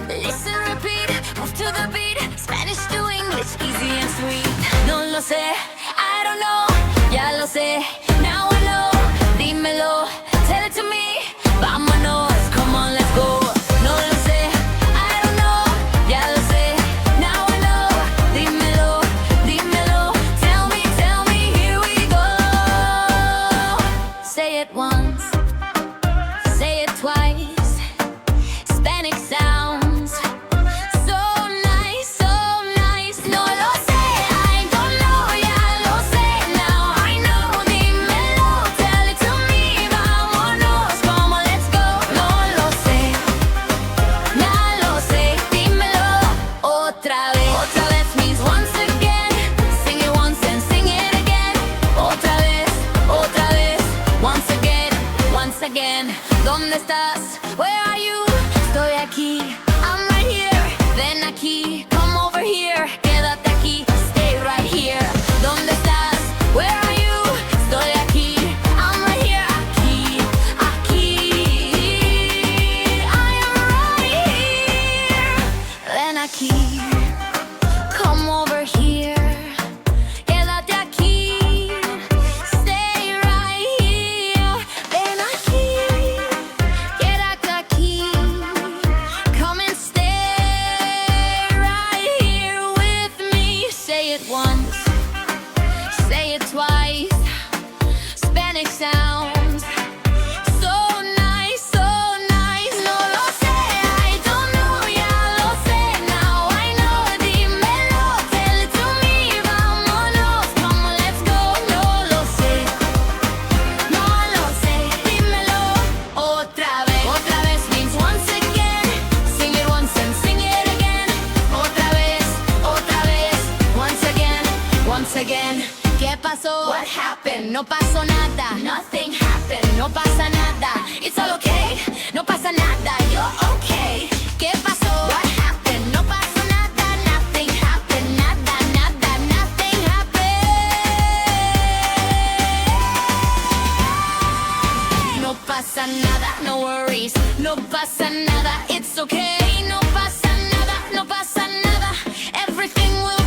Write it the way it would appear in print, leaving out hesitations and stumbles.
Listen, repeat, move to the beat. Spanish to English, easy and sweet. No lo sé, I don't know, ya lo sé. Now I know, dímelo, tell it to me. Vámonos, come on, let's go. No lo sé, I don't know, ya lo sé. Now I know, dímelo, dímelo. Tell me, here we go. Say it once, say it twice. Spanish sounds so nice, so nice. No lo sé, I don't know, ya lo sé. Now I know, dímelo, tell it to me. Vámonos, como let's go. No lo sé, ya lo sé, dímelo. Otra vez. Otra vez means once again. Sing it once and sing it again. Otra vez, once again, once again. ¿Dónde estás? Where are you? Estoy aquí, I'm right here. Ven aquí, come over here. Quédate aquí, stay right here. ¿Dónde estás? Where are you? Estoy aquí, I'm right here. Aquí, aquí. I am right here. Ven aquí, come over here. Quédate aquí, stay right here. Ven aquí, quédate aquí. Come and stay right here with me. Say it once, say it twice. Spanish sounds so nice, so nice. No lo sé, I don't know, ya lo sé. Now I know, dímelo, tell it to me. Vámonos, come on, let's go. No lo sé, dímelo. Otra vez means once again. Sing it once and sing it again. Otra vez, once again. ¿Qué pasó? What happened? No pasó nada. Nothing happened. No pasa nada. It's all okay. No pasa nada. You're okay. ¿Qué pasó? What happened? No pasó nada. Nothing happened. Nada, nothing happened. No pasa nada. No worries. No pasa nada. It's okay. No pasa nada. Everything will